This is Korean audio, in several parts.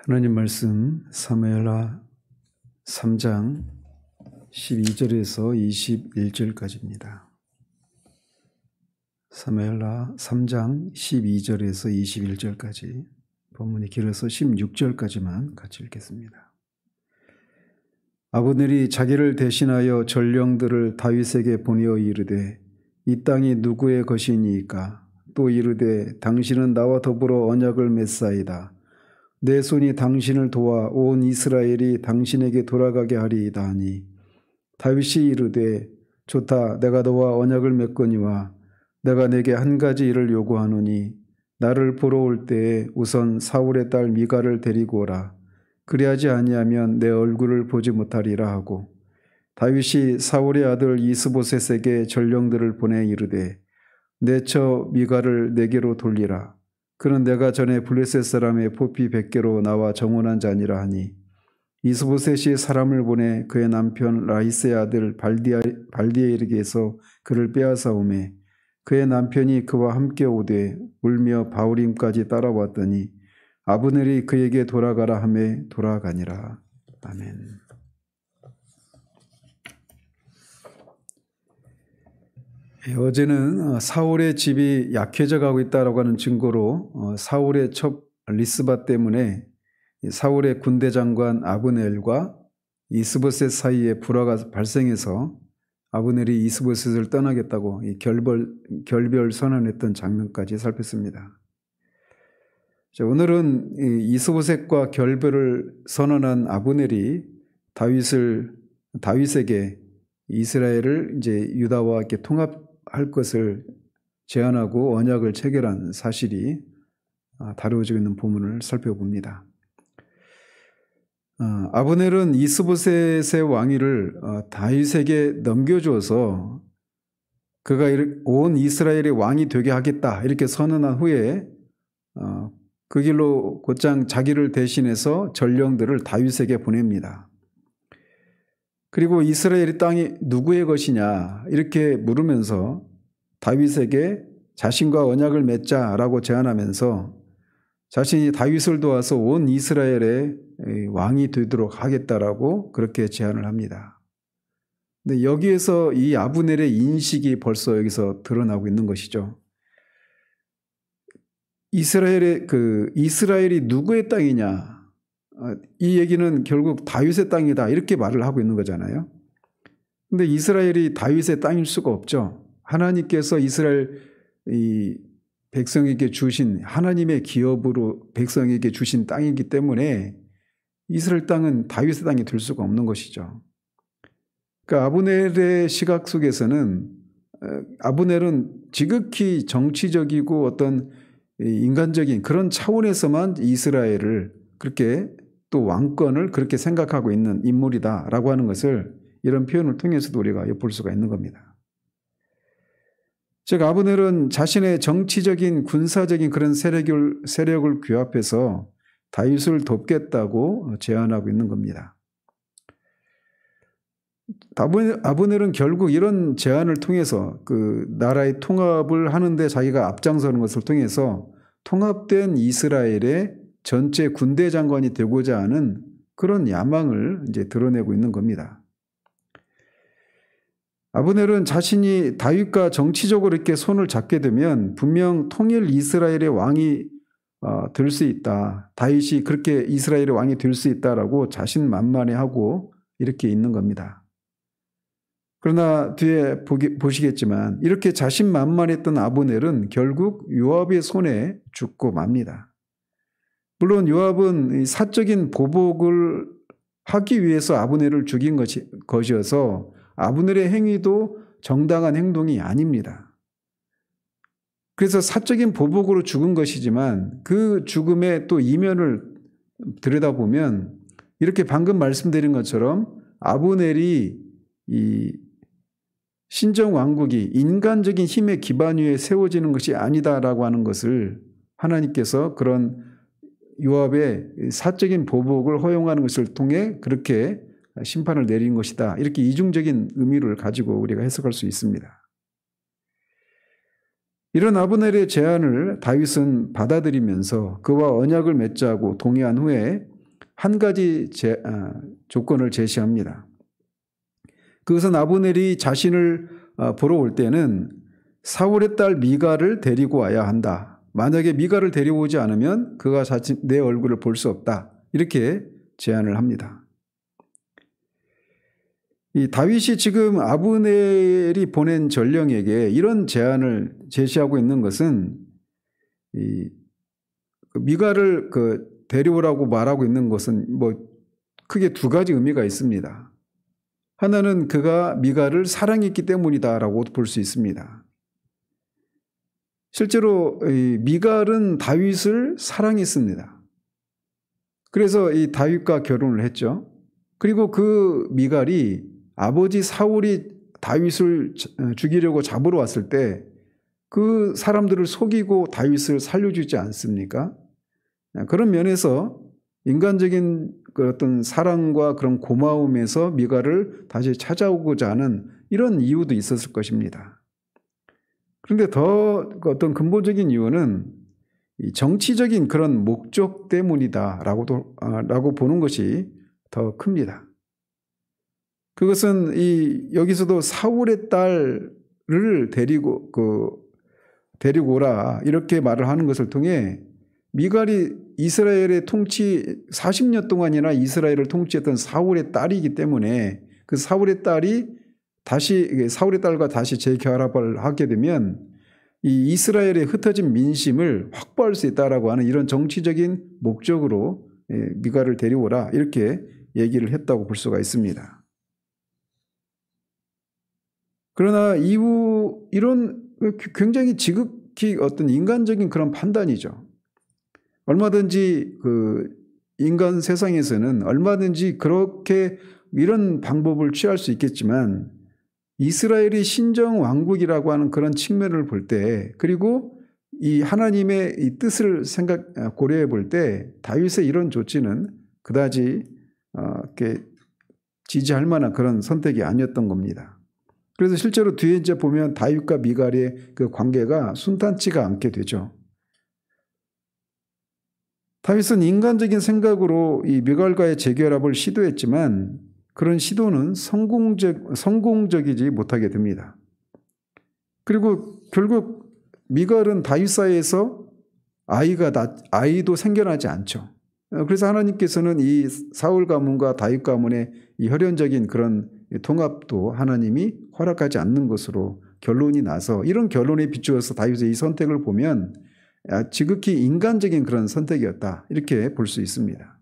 하나님 말씀 사무엘하 3장 12절에서 21절까지입니다. 사무엘하 3장 12절에서 21절까지, 본문이 길어서 16절까지만 같이 읽겠습니다. 아브넬이 자기를 대신하여 전령들을 다윗에게 보내어 이르되, 이 땅이 누구의 것이니까? 또 이르되, 당신은 나와 더불어 언약을 맺사이다. 내 손이 당신을 도와 온 이스라엘이 당신에게 돌아가게 하리이다 하니, 다윗이 이르되, 좋다, 내가 너와 언약을 맺거니와 내가 내게 한 가지 일을 요구하노니, 나를 보러 올 때에 우선 사울의 딸 미갈을 데리고 오라. 그리하지 아니하면 내 얼굴을 보지 못하리라 하고, 다윗이 사울의 아들 이스보셋에게 전령들을 보내 이르되, 내 처 미갈을 내게로 돌리라. 그는 내가 전에 블레셋 사람의 포피 100개로 나와 정원한 자니라 하니, 이스보셋이 사람을 보내 그의 남편 라이스의 아들 발디엘에게서 그를 빼앗아 오매, 그의 남편이 그와 함께 오되 울며 바후림까지 따라왔더니 아브넬이 그에게 돌아가라 하매 돌아가니라. 아멘. 어제는 사울의 집이 약해져 가고 있다고 하는 증거로 사울의 첩 리스바 때문에 사울의 군대 장관 아브넬과 이스보셋 사이에 불화가 발생해서 아브넬이 이스보셋을 떠나겠다고 결별 선언했던 장면까지 살폈습니다. 오늘은 이스보셋과 결별을 선언한 아브넬이 다윗에게 이스라엘을 이제 유다와 이렇게 통합할 것을 제안하고 언약을 체결한 사실이 다루어지고 있는 본문을 살펴봅니다. 아브넬은 이스보셋의 왕위를 다윗에게 넘겨주어서 그가 온 이스라엘의 왕이 되게 하겠다 이렇게 선언한 후에 그 길로 곧장 자기를 대신해서 전령들을 다윗에게 보냅니다. 그리고 이스라엘의 땅이 누구의 것이냐 이렇게 물으면서 다윗에게 자신과 언약을 맺자라고 제안하면서 자신이 다윗을 도와서 온 이스라엘의 왕이 되도록 하겠다라고 그렇게 제안을 합니다. 근데 여기에서 이 아브넬의 인식이 벌써 여기서 드러나고 있는 것이죠. 이스라엘이 누구의 땅이냐? 이 얘기는 결국 다윗의 땅이다 이렇게 말을 하고 있는 거잖아요. 근데 이스라엘이 다윗의 땅일 수가 없죠. 하나님께서 이스라엘 백성에게 주신 하나님의 기업으로 백성에게 주신 땅이기 때문에 이스라엘 땅은 다윗의 땅이 될 수가 없는 것이죠. 그러니까 아브넬의 시각 속에서는 아브넬은 지극히 정치적이고 어떤 인간적인 그런 차원에서만 이스라엘을 그렇게 또 왕권을 그렇게 생각하고 있는 인물이다라고 하는 것을 이런 표현을 통해서도 우리가 엿볼 수가 있는 겁니다. 즉 아브넬은 자신의 정치적인 군사적인 그런 세력을 규합해서 다윗을 돕겠다고 제안하고 있는 겁니다. 아브넬은 결국 이런 제안을 통해서 그 나라의 통합을 하는데 자기가 앞장서는 것을 통해서 통합된 이스라엘의 전체 군대 장관이 되고자 하는 그런 야망을 이제 드러내고 있는 겁니다. 아브넬은 자신이 다윗과 정치적으로 이렇게 손을 잡게 되면 분명 통일 이스라엘의 왕이 될 수 있다. 다윗이 그렇게 이스라엘의 왕이 될 수 있다라고 자신만만해하고 이렇게 있는 겁니다. 그러나 뒤에 보시겠지만 이렇게 자신만만했던 아브넬은 결국 요압의 손에 죽고 맙니다. 물론 요압은 사적인 보복을 하기 위해서 아브넬을 죽인 것이어서 아브넬의 행위도 정당한 행동이 아닙니다. 그래서 사적인 보복으로 죽은 것이지만 그 죽음의 또 이면을 들여다보면 이렇게 방금 말씀드린 것처럼 아브넬이 이 신정왕국이 인간적인 힘의 기반 위에 세워지는 것이 아니다라고 하는 것을 하나님께서 그런 요압의 사적인 보복을 허용하는 것을 통해 그렇게 심판을 내린 것이다. 이렇게 이중적인 의미를 가지고 우리가 해석할 수 있습니다. 이런 아브넬의 제안을 다윗은 받아들이면서 그와 언약을 맺자고 동의한 후에 한 가지 조건을 제시합니다. 그것은 아브넬이 자신을 보러 올 때는 사울의 딸 미갈을 데리고 와야 한다. 만약에 미갈을 데려오지 않으면 그가 내 얼굴을 볼 수 없다. 이렇게 제안을 합니다. 이 다윗이 지금 아브넬이 보낸 전령에게 이런 제안을 제시하고 있는 것은 이 미갈을 데려오라고 말하고 있는 것은 크게 두 가지 의미가 있습니다. 하나는 그가 미갈을 사랑했기 때문이다라고 볼 수 있습니다. 실제로 이 미갈은 다윗을 사랑했습니다. 그래서 이 다윗과 결혼을 했죠. 그리고 그 미갈이 아버지 사울이 다윗을 죽이려고 잡으러 왔을 때 그 사람들을 속이고 다윗을 살려주지 않습니까? 그런 면에서 인간적인 그 어떤 사랑과 그런 고마움에서 미갈을 다시 찾아오고자 하는 이런 이유도 있었을 것입니다. 그런데 더 어떤 근본적인 이유는 이 정치적인 그런 목적 때문이다라고 보는 것이 더 큽니다. 그것은 여기서도 사울의 딸을 데리고 오라 이렇게 말을 하는 것을 통해 미갈이 이스라엘의 40년 동안이나 이스라엘을 통치했던 사울의 딸이기 때문에 그 사울의 딸과 다시 재결합을 하게 되면 이 이스라엘의 흩어진 민심을 확보할 수 있다라고 하는 이런 정치적인 목적으로 미갈을 데려오라 이렇게 얘기를 했다고 볼 수가 있습니다. 그러나 이런 굉장히 지극히 어떤 인간적인 그런 판단이죠. 얼마든지 인간 세상에서는 얼마든지 그렇게 이런 방법을 취할 수 있겠지만 이스라엘이 신정 왕국이라고 하는 그런 측면을 볼 때 그리고 이 하나님의 이 뜻을 고려해 볼 때 다윗의 이런 조치는 그다지 이렇게 지지할 만한 그런 선택이 아니었던 겁니다. 그래서 실제로 뒤에 이제 보면 다윗과 미갈의 그 관계가 순탄치가 않게 되죠. 다윗은 인간적인 생각으로 이 미갈과의 재결합을 시도했지만 그런 시도는 성공적이지 못하게 됩니다. 그리고 결국 미갈은 다윗 사이에서 아이도 생겨나지 않죠. 그래서 하나님께서는 이 사울 가문과 다윗 가문의 이 혈연적인 그런 통합도 하나님이 허락하지 않는 것으로 결론이 나서 이런 결론에 비추어서 다윗의 이 선택을 보면 지극히 인간적인 그런 선택이었다 이렇게 볼 수 있습니다.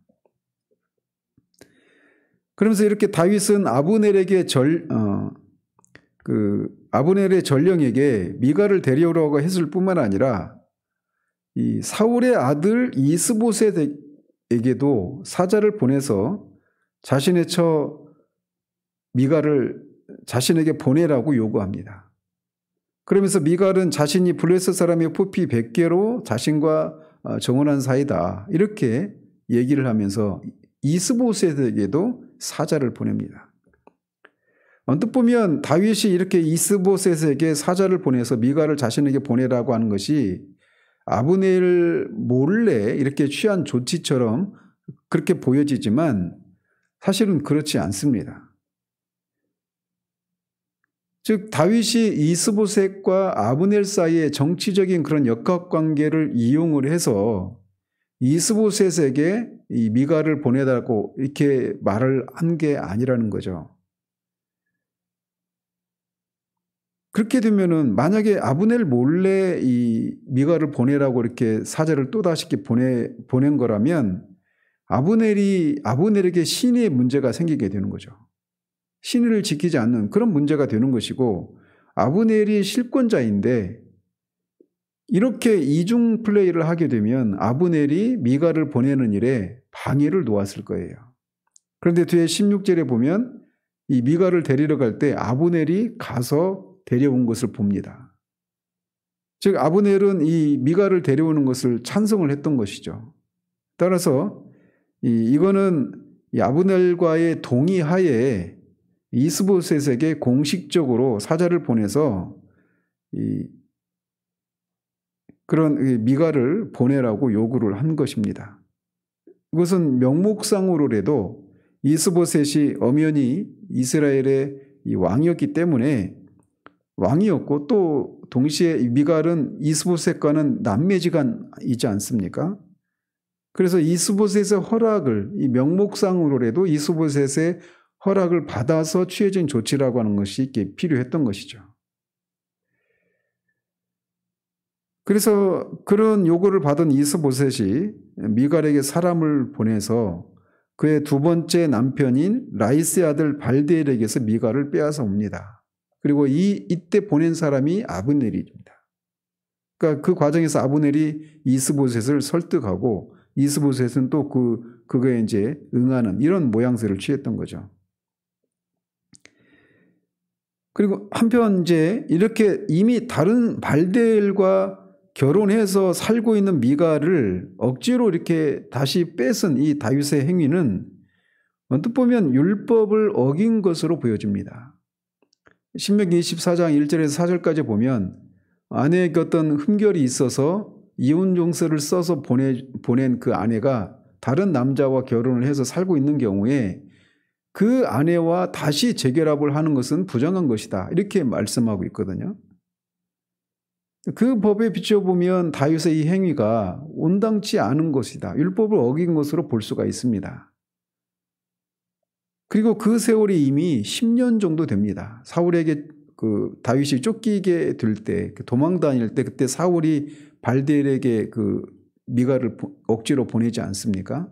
그러면서 이렇게 다윗은 아브넬의 전령에게 미갈을 데려오라고 했을 뿐만 아니라 이 사울의 아들 이스보셋에게도 사자를 보내서 자신의 처 미갈을 자신에게 보내라고 요구합니다. 그러면서 미갈은 자신이 블레셋 사람의 포피 100개로 자신과 정혼한 사이다 이렇게 얘기를 하면서 이스보셋에게도 사자를 보냅니다. 언뜻 보면 다윗이 이렇게 이스보셋에게 사자를 보내서 미갈을 자신에게 보내라고 하는 것이 아브넬 몰래 이렇게 취한 조치처럼 그렇게 보여지지만 사실은 그렇지 않습니다. 즉 다윗이 이스보셋과 아브넬 사이의 정치적인 그런 역학관계를 이용을 해서 이스보셋에게 이 미갈을 보내달라고 이렇게 말을 한 게 아니라는 거죠. 그렇게 되면은 만약에 아브넬 몰래 이 미갈을 보내라고 이렇게 사자를 또다시 보낸 거라면 아브넬에게 신의의 문제가 생기게 되는 거죠. 신의를 지키지 않는 그런 문제가 되는 것이고 아브넬이 실권자인데 이렇게 이중 플레이를 하게 되면 아브넬이 미갈을 보내는 일에 방해를 놓았을 거예요. 그런데 뒤에 16절에 보면 이 미갈을 데리러 갈 때 아브넬이 가서 데려온 것을 봅니다. 즉 아브넬은 이 미갈을 데려오는 것을 찬성을 했던 것이죠. 따라서 이거는 이 아브넬과의 동의하에 이스보셋에게 공식적으로 사자를 보내서 그런 미갈을 보내라고 요구를 한 것입니다. 이것은 명목상으로라도 이스보셋이 엄연히 이스라엘의 이 왕이었기 때문에 왕이었고, 또 동시에 미갈은 이스보셋과는 남매지간이지 않습니까? 그래서 이스보셋의 허락을, 이 명목상으로라도 이스보셋의 허락을 받아서 취해진 조치라고 하는 것이 이렇게 필요했던 것이죠. 그래서 그런 요구를 받은 이스보셋이 미갈에게 사람을 보내서 그의 두 번째 남편인 라이스의 아들 발디엘에게서 미갈을 빼앗아 옵니다. 그리고 이때 보낸 사람이 아브넬입니다. 그러니까 그 과정에서 아브넬이 이스보셋을 설득하고 이스보셋은 또 그거에 이제 응하는 이런 모양새를 취했던 거죠. 그리고 한편 이제 이렇게 이미 다른 발디엘과 결혼해서 살고 있는 미갈을 억지로 이렇게 다시 뺏은 이 다윗의 행위는 언뜻 보면 율법을 어긴 것으로 보여집니다. 신명기 24장 1절에서 4절까지 보면 아내에게 어떤 흠결이 있어서 이혼 용서를 써서 보낸 그 아내가 다른 남자와 결혼을 해서 살고 있는 경우에 그 아내와 다시 재결합을 하는 것은 부정한 것이다. 이렇게 말씀하고 있거든요. 그 법에 비춰보면 다윗의 이 행위가 온당치 않은 것이다. 율법을 어긴 것으로 볼 수가 있습니다. 그리고 그 세월이 이미 10년 정도 됩니다. 사울에게 그 다윗이 쫓기게 될 때, 도망 다닐 때 그때 사울이 발디엘에게 그 미갈을 억지로 보내지 않습니까?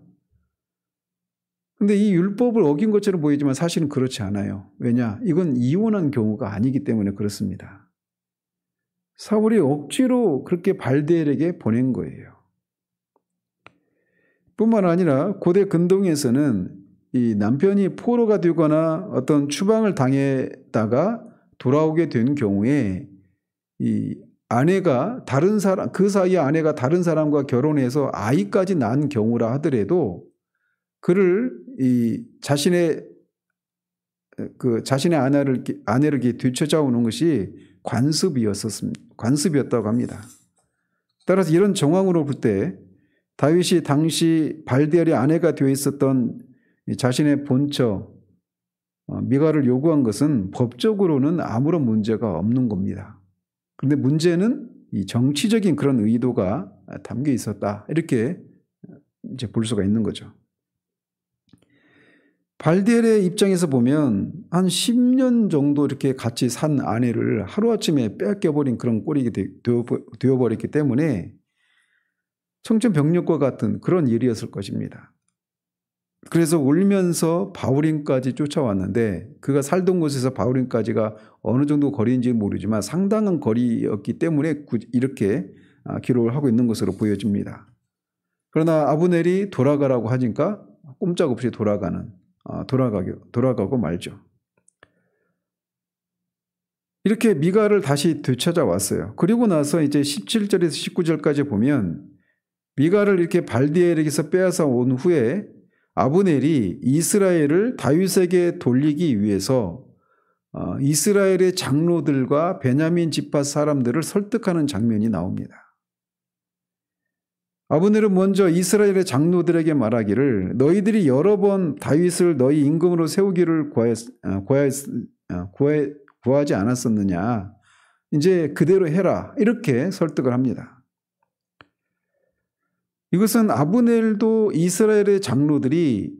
근데 이 율법을 어긴 것처럼 보이지만 사실은 그렇지 않아요. 왜냐? 이건 이혼한 경우가 아니기 때문에 그렇습니다. 사울이 억지로 그렇게 발디엘에게 보낸 거예요. 뿐만 아니라 고대 근동에서는 이 남편이 포로가 되거나 어떤 추방을 당했다가 돌아오게 된 경우에 이 아내가 다른 사람, 그 사이에 아내가 다른 사람과 결혼해서 아이까지 낳은 경우라 하더라도 그를 자신의 아내를 뒤쫓아오는 것이 관습이었다고 합니다. 따라서 이런 정황으로 볼 때 다윗이 당시 발디엘의 아내가 되어 있었던 자신의 본처 미갈을 요구한 것은 법적으로는 아무런 문제가 없는 겁니다. 그런데 문제는 이 정치적인 그런 의도가 담겨 있었다. 이렇게 이제 볼 수가 있는 거죠. 발디엘의 입장에서 보면 한 10년 정도 이렇게 같이 산 아내를 하루아침에 빼앗겨버린 그런 꼴이 되어버렸기 때문에 청천벽력과 같은 그런 일이었을 것입니다. 그래서 울면서 바울임까지 쫓아왔는데 그가 살던 곳에서 바울임까지가 어느 정도 거리인지 모르지만 상당한 거리였기 때문에 이렇게 기록을 하고 있는 것으로 보여집니다. 그러나 아브넬이 돌아가라고 하니까 꼼짝없이 돌아가고 말죠. 이렇게 미갈을 다시 되찾아왔어요. 그리고 나서 이제 17절에서 19절까지 보면 미갈을 이렇게 발디엘에게서 빼앗아 온 후에 아브넬이 이스라엘을 다윗에게 돌리기 위해서 이스라엘의 장로들과 베냐민 지파 사람들을 설득하는 장면이 나옵니다. 아브넬은 먼저 이스라엘의 장로들에게 말하기를 너희들이 여러 번 다윗을 너희 임금으로 세우기를 구하지 않았었느냐. 이제 그대로 해라. 이렇게 설득을 합니다. 이것은 아브넬도 이스라엘의 장로들이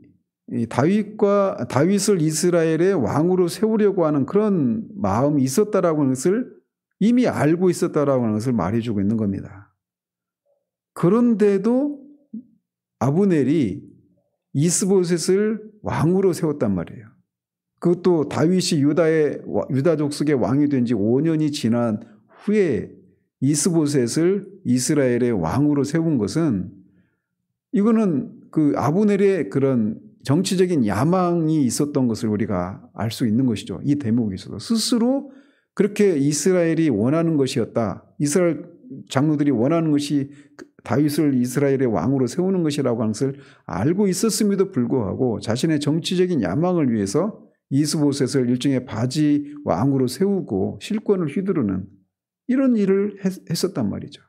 다윗을 이스라엘의 왕으로 세우려고 하는 그런 마음이 있었다라고 하는 것을 이미 알고 있었다라고 하는 것을 말해주고 있는 겁니다. 그런데도 아브넬이 이스보셋을 왕으로 세웠단 말이에요. 그것도 다윗이 유다 족속의 왕이 된 지 5년이 지난 후에 이스보셋을 이스라엘의 왕으로 세운 것은 이거는 그 아브넬의 그런 정치적인 야망이 있었던 것을 우리가 알 수 있는 것이죠. 이 대목에서도 스스로 그렇게 이스라엘이 원하는 것이었다. 이스라엘 장로들이 원하는 것이 다윗을 이스라엘의 왕으로 세우는 것이라고 하는 것을 알고 있었음에도 불구하고 자신의 정치적인 야망을 위해서 이스보셋을 일종의 바지 왕으로 세우고 실권을 휘두르는 이런 일을 했었단 말이죠.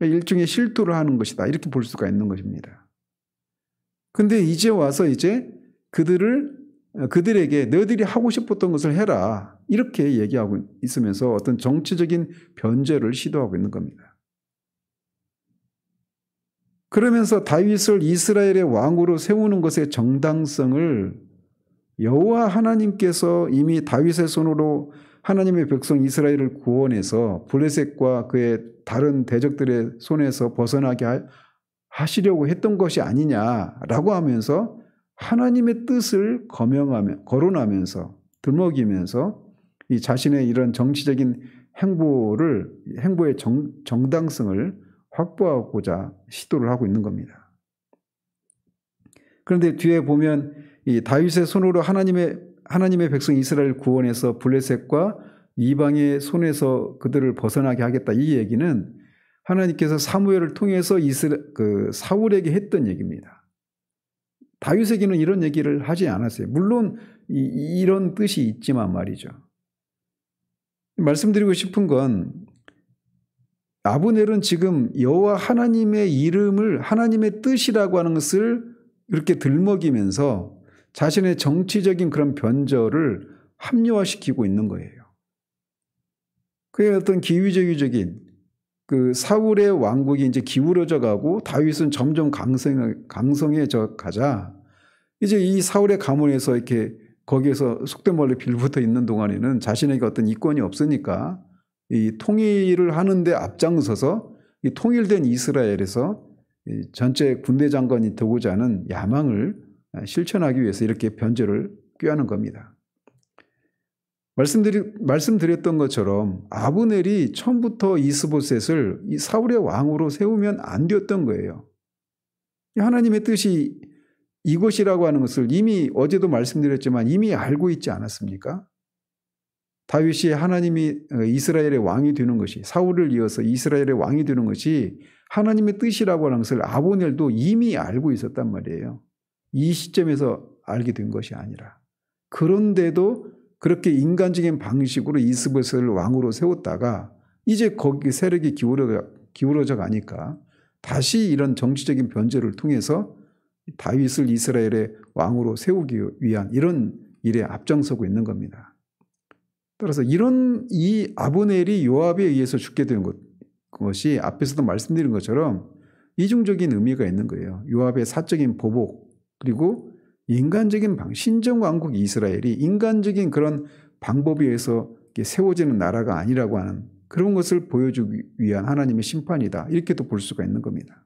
일종의 실토를 하는 것이다. 이렇게 볼 수가 있는 것입니다. 근데 이제 와서 이제 그들에게 너희들이 하고 싶었던 것을 해라. 이렇게 얘기하고 있으면서 어떤 정치적인 변제를 시도하고 있는 겁니다. 그러면서 다윗을 이스라엘의 왕으로 세우는 것의 정당성을 여호와 하나님께서 이미 다윗의 손으로 하나님의 백성 이스라엘을 구원해서 블레셋과 그의 다른 대적들의 손에서 벗어나게 하시려고 했던 것이 아니냐라고 하면서 하나님의 뜻을 거론하면서 들먹이면서 이 자신의 이런 정치적인 행보의 정당성을 확보하고자 시도를 하고 있는 겁니다. 그런데 뒤에 보면 이 다윗의 손으로 하나님의 백성 이스라엘을 구원해서 블레셋과 이방의 손에서 그들을 벗어나게 하겠다. 이 얘기는 하나님께서 사무엘을 통해서 사울에게 했던 얘기입니다. 다윗에게는 이런 얘기를 하지 않았어요. 물론 이런 뜻이 있지만 말이죠. 말씀드리고 싶은 건 아브넬은 지금 여호와 하나님의 이름을 하나님의 뜻이라고 하는 것을 이렇게 들먹이면서 자신의 정치적인 그런 변절을 합리화시키고 있는 거예요. 그의 어떤 기후주의적인 그 사울의 왕국이 이제 기울어져 가고 다윗은 점점 강성해져 가자 이제 이 사울의 가문에서 이렇게 거기에서 속된 말로 빌붙어 있는 동안에는 자신에게 어떤 이권이 없으니까 이 통일을 하는데 앞장서서 이 통일된 이스라엘에서 전체 군대 장관이 되고자 하는 야망을 실천하기 위해서 이렇게 변절을 꾀하는 겁니다. 말씀드렸던 것처럼 아브넬이 처음부터 이스보셋을 이 사울의 왕으로 세우면 안 되었던 거예요. 하나님의 뜻이 이것이라고 하는 것을 이미 어제도 말씀드렸지만 이미 알고 있지 않았습니까? 다윗이 하나님이 이스라엘의 왕이 되는 것이 사울을 이어서 이스라엘의 왕이 되는 것이 하나님의 뜻이라고 하는 것을 아브넬도 이미 알고 있었단 말이에요. 이 시점에서 알게 된 것이 아니라. 그런데도 그렇게 인간적인 방식으로 이스보셋을 왕으로 세웠다가 이제 거기 세력이 기울어져 가니까 다시 이런 정치적인 변제를 통해서 다윗을 이스라엘의 왕으로 세우기 위한 이런 일에 앞장서고 있는 겁니다. 따라서 이 아브넬이 요압에 의해서 죽게 된 것이 앞에서도 말씀드린 것처럼 이중적인 의미가 있는 거예요. 요압의 사적인 보복 그리고 인간적인 신정왕국 이스라엘이 인간적인 그런 방법에 의해서 세워지는 나라가 아니라고 하는 그런 것을 보여주기 위한 하나님의 심판이다. 이렇게도 볼 수가 있는 겁니다.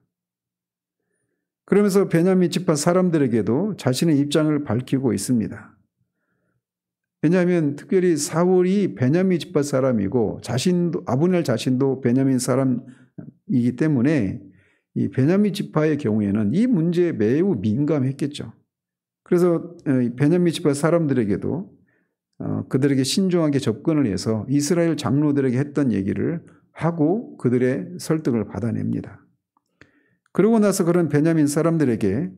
그러면서 베냐민 지파 사람들에게도 자신의 입장을 밝히고 있습니다. 왜냐하면 특별히 사울이 베냐민 지파 사람이고 아브넬 자신도 베냐민 사람이기 때문에 이 베냐민 지파의 경우에는 이 문제에 매우 민감했겠죠. 그래서 베냐민 지파 사람들에게도 그들에게 신중하게 접근을 해서 이스라엘 장로들에게 했던 얘기를 하고 그들의 설득을 받아냅니다. 그러고 나서 그런 베냐민 사람들에게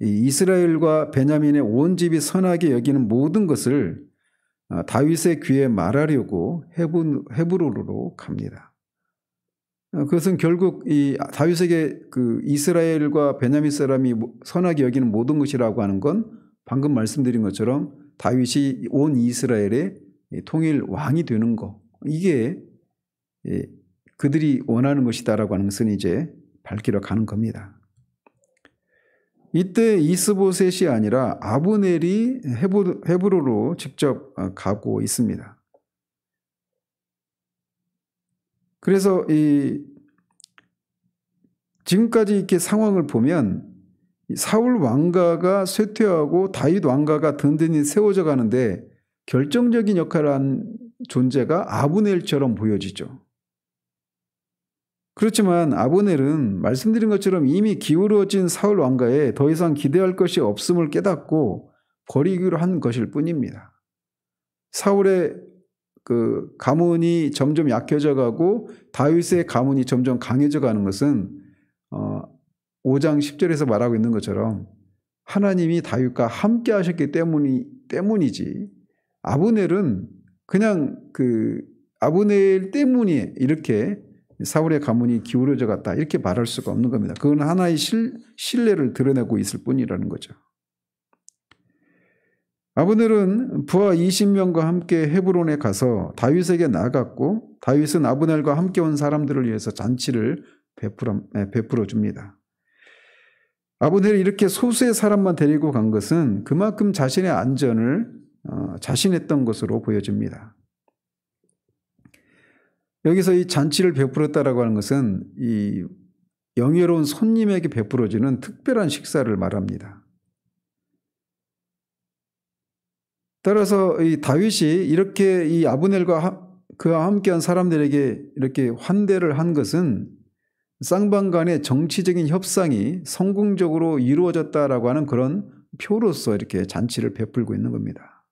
이스라엘과 베냐민의 온 집이 선하게 여기는 모든 것을 다윗의 귀에 말하려고 헤브론으로 갑니다. 그것은 결국 이 다윗에게 그 이스라엘과 베냐민 사람이 선하게 여기는 모든 것이라고 하는 건 방금 말씀드린 것처럼 다윗이 온 이스라엘의 통일 왕이 되는 거 이게 그들이 원하는 것이다라고 하는 것은 이제 밝히러 가는 겁니다. 이때 이스보셋이 아니라 아브넬이 헤브론으로 직접 가고 있습니다. 그래서 지금까지 이렇게 상황을 보면 사울 왕가가 쇠퇴하고 다윗 왕가가 든든히 세워져 가는데 결정적인 역할을 한 존재가 아브넬처럼 보여지죠. 그렇지만 아브넬은 말씀드린 것처럼 이미 기울어진 사울 왕가에 더 이상 기대할 것이 없음을 깨닫고 버리기로 한 것일 뿐입니다. 사울의 그 가문이 점점 약해져 가고 다윗의 가문이 점점 강해져 가는 것은 5장 10절에서 말하고 있는 것처럼 하나님이 다윗과 함께 하셨기 때문이지 아브넬은 그냥 그 아브넬 때문에 이렇게 사울의 가문이 기울어져 갔다 이렇게 말할 수가 없는 겁니다. 그건 하나의 신뢰를 드러내고 있을 뿐이라는 거죠. 아브넬은 부하 20명과 함께 헤브론에 가서 다윗에게 나아갔고 다윗은 아브넬과 함께 온 사람들을 위해서 잔치를 베풀어 줍니다. 아브넬이 이렇게 소수의 사람만 데리고 간 것은 그만큼 자신의 안전을 자신했던 것으로 보여집니다. 여기서 이 잔치를 베풀었다라고 하는 것은 이 영예로운 손님에게 베풀어지는 특별한 식사를 말합니다. 따라서 이 다윗이 이렇게 이 아브넬과 그와 함께한 사람들에게 이렇게 환대를 한 것은 쌍방 간의 정치적인 협상이 성공적으로 이루어졌다라고 하는 그런 표로서 이렇게 잔치를 베풀고 있는 겁니다.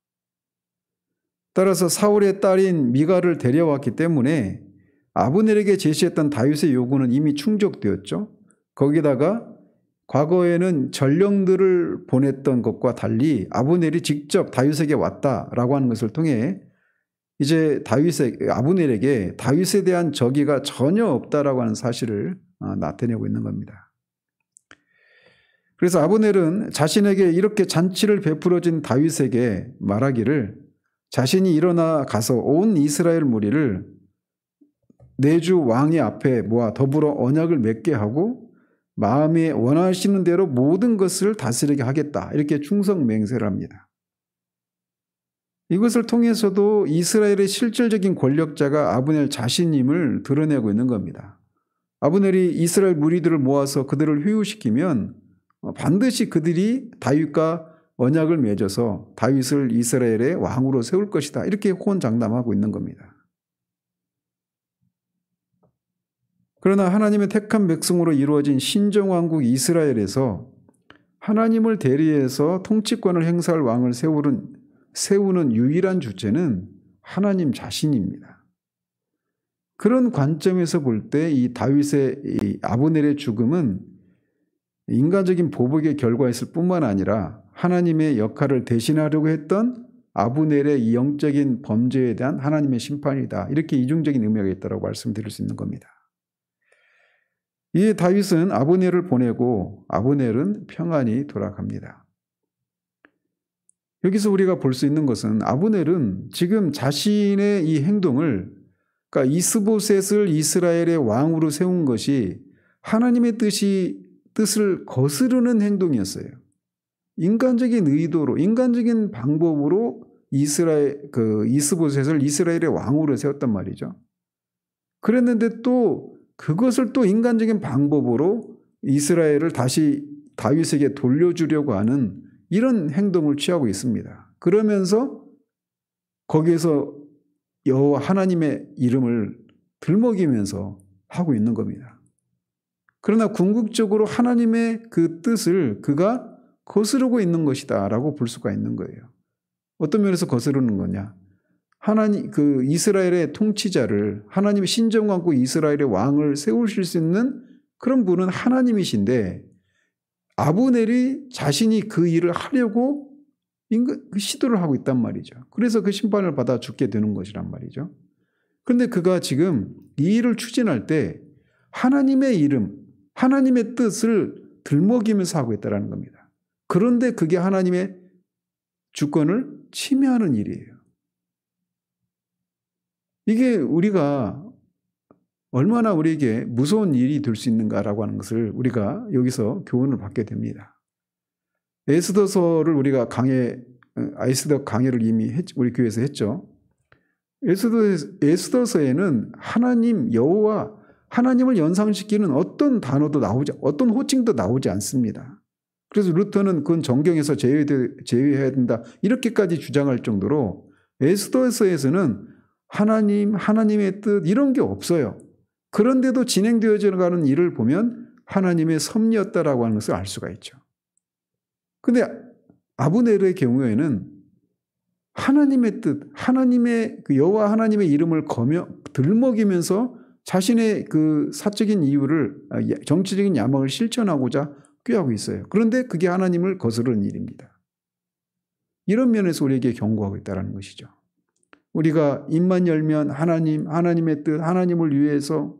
따라서 사울의 딸인 미갈을 데려왔기 때문에 아브넬에게 제시했던 다윗의 요구는 이미 충족되었죠. 거기다가 과거에는 전령들을 보냈던 것과 달리 아브넬이 직접 다윗에게 왔다라고 하는 것을 통해 이제 아브넬에게 다윗에 대한 적의가 전혀 없다라고 하는 사실을 나타내고 있는 겁니다. 그래서 아브넬은 자신에게 이렇게 잔치를 베풀어진 다윗에게 말하기를 자신이 일어나 가서 온 이스라엘 무리를 내주 왕의 앞에 모아 더불어 언약을 맺게 하고 마음에 원하시는 대로 모든 것을 다스리게 하겠다. 이렇게 충성 맹세를 합니다. 이것을 통해서도 이스라엘의 실질적인 권력자가 아브넬 자신임을 드러내고 있는 겁니다. 아브넬이 이스라엘 무리들을 모아서 그들을 회유시키면 반드시 그들이 다윗과 언약을 맺어서 다윗을 이스라엘의 왕으로 세울 것이다. 이렇게 호언장담하고 있는 겁니다. 그러나 하나님의 택한 백성으로 이루어진 신정왕국 이스라엘에서 하나님을 대리해서 통치권을 행사할 왕을 세우는 유일한 주체는 하나님 자신입니다. 그런 관점에서 볼 때 이 다윗의 이 아브넬의 죽음은 인간적인 보복의 결과였을 뿐만 아니라 하나님의 역할을 대신하려고 했던 아브넬의 이 영적인 범죄에 대한 하나님의 심판이다. 이렇게 이중적인 의미가 있다고 말씀드릴 수 있는 겁니다. 이에 다윗은 아브넬을 보내고 아브넬은 평안히 돌아갑니다. 여기서 우리가 볼 수 있는 것은 아브넬은 지금 자신의 이 행동을 그러니까 이스보셋을 이스라엘의 왕으로 세운 것이 하나님의 뜻을 거스르는 행동이었어요. 인간적인 의도로 인간적인 방법으로 이스보셋을 이스라엘의 왕으로 세웠단 말이죠. 그랬는데 또 그것을 또 인간적인 방법으로 이스라엘을 다시 다윗에게 돌려주려고 하는 이런 행동을 취하고 있습니다. 그러면서 거기에서 여호와 하나님의 이름을 들먹이면서 하고 있는 겁니다. 그러나 궁극적으로 하나님의 그 뜻을 그가 거스르고 있는 것이다 라고 볼 수가 있는 거예요. 어떤 면에서 거스르는 거냐? 하나님 그 이스라엘의 통치자를 하나님의 신정왕국 이스라엘의 왕을 세우실 수 있는 그런 분은 하나님이신데 아브넬이 자신이 그 일을 하려고 그 시도를 하고 있단 말이죠. 그래서 그 심판을 받아 죽게 되는 것이란 말이죠. 그런데 그가 지금 이 일을 추진할 때 하나님의 이름, 하나님의 뜻을 들먹이면서 하고 있다는 겁니다. 그런데 그게 하나님의 주권을 침해하는 일이에요. 이게 우리가 얼마나 우리에게 무서운 일이 될 수 있는가라고 하는 것을 우리가 여기서 교훈을 받게 됩니다. 에스더서를 우리가 에스더 강해를 이미 우리 교회에서 했죠. 에스더서에는 하나님 여호와 하나님을 연상시키는 어떤 단어도 어떤 호칭도 나오지 않습니다. 그래서 루터는 그건 정경에서 제외해야 된다 이렇게까지 주장할 정도로 에스더서에서는 하나님의 뜻 이런 게 없어요. 그런데도 진행되어져 가는 일을 보면 하나님의 섭리였다라고 하는 것을 알 수가 있죠. 그런데 아브넬의 경우에는 하나님의 뜻, 하나님의 그 여호와 하나님의 이름을 들먹이면서 자신의 그 사적인 이유를 정치적인 야망을 실천하고자 꾀하고 있어요. 그런데 그게 하나님을 거스르는 일입니다. 이런 면에서 우리에게 경고하고 있다는 것이죠. 우리가 입만 열면 하나님의 뜻, 하나님을 위해서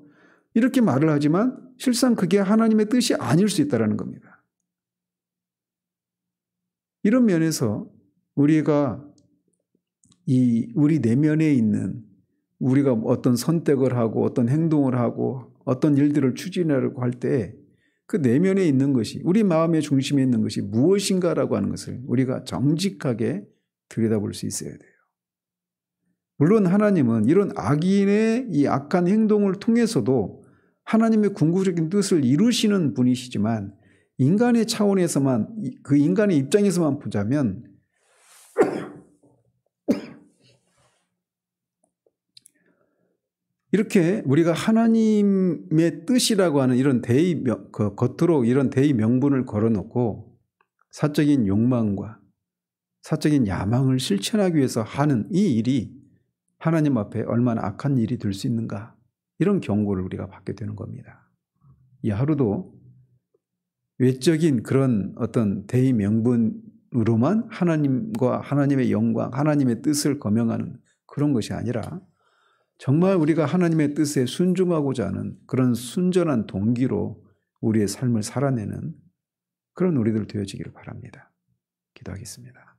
이렇게 말을 하지만 실상 그게 하나님의 뜻이 아닐 수 있다는 겁니다. 이런 면에서 우리가 우리 내면에 있는 우리가 어떤 선택을 하고 어떤 행동을 하고 어떤 일들을 추진하려고 할 때 그 내면에 있는 것이 우리 마음의 중심에 있는 것이 무엇인가라고 하는 것을 우리가 정직하게 들여다볼 수 있어야 돼요. 물론 하나님은 이런 악인의 이 악한 행동을 통해서도 하나님의 궁극적인 뜻을 이루시는 분이시지만 인간의 차원에서만 그 인간의 입장에서만 보자면 이렇게 우리가 하나님의 뜻이라고 하는 이런 겉으로 이런 대의 명분을 걸어놓고 사적인 욕망과 사적인 야망을 실천하기 위해서 하는 이 일이 하나님 앞에 얼마나 악한 일이 될 수 있는가, 이런 경고를 우리가 받게 되는 겁니다. 이 하루도 외적인 그런 어떤 대의 명분으로만 하나님과 하나님의 영광, 하나님의 뜻을 거명하는 그런 것이 아니라 정말 우리가 하나님의 뜻에 순종하고자 하는 그런 순전한 동기로 우리의 삶을 살아내는 그런 우리들 되어지기를 바랍니다. 기도하겠습니다.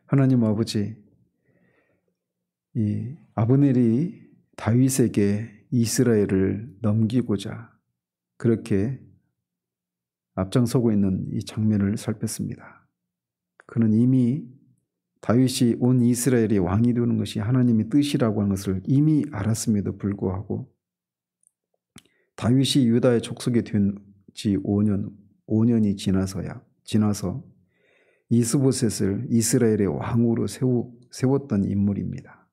하나님 아버지, 이 아브넬이 다윗에게 이스라엘을 넘기고자 그렇게 앞장서고 있는 이 장면을 살폈습니다. 그는 이미 다윗이 온 이스라엘의 왕이 되는 것이 하나님의 뜻이라고 하는 것을 이미 알았음에도 불구하고 다윗이 유다의 족속이 된 지 5년이 지나서 이스보셋을 이스라엘의 왕으로 세웠던 인물입니다.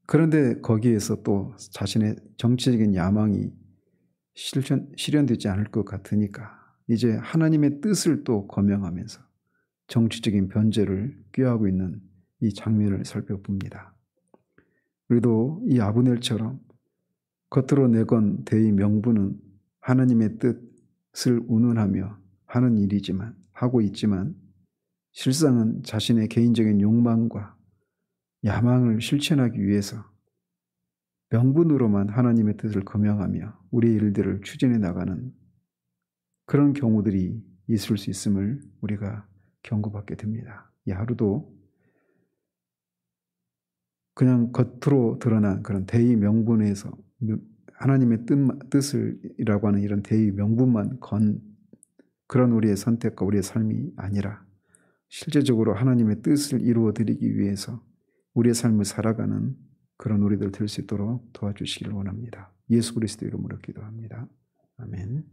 그런데 거기에서 또 자신의 정치적인 야망이 실현되지 않을 것 같으니까 이제 하나님의 뜻을 또 거명하면서 정치적인 변제를 꾀하고 있는 이 장면을 살펴봅니다. 우리도 이 아브넬처럼 겉으로 내건 대의 명분은 하나님의 뜻을 운운하며 하는 일이지만 하고 있지만 실상은 자신의 개인적인 욕망과 야망을 실천하기 위해서 명분으로만 하나님의 뜻을 거명하며 우리의 일들을 추진해 나가는 그런 경우들이 있을 수 있음을 우리가 경고받게 됩니다. 이 하루도 그냥 겉으로 드러난 그런 대의 명분에서 하나님의 뜻을이라고 하는 이런 대의 명분만 건 그런 우리의 선택과 우리의 삶이 아니라 실제적으로 하나님의 뜻을 이루어 드리기 위해서 우리의 삶을 살아가는 그런 우리들 될 수 있도록 도와주시기를 원합니다. 예수 그리스도 이름으로 기도합니다. 아멘.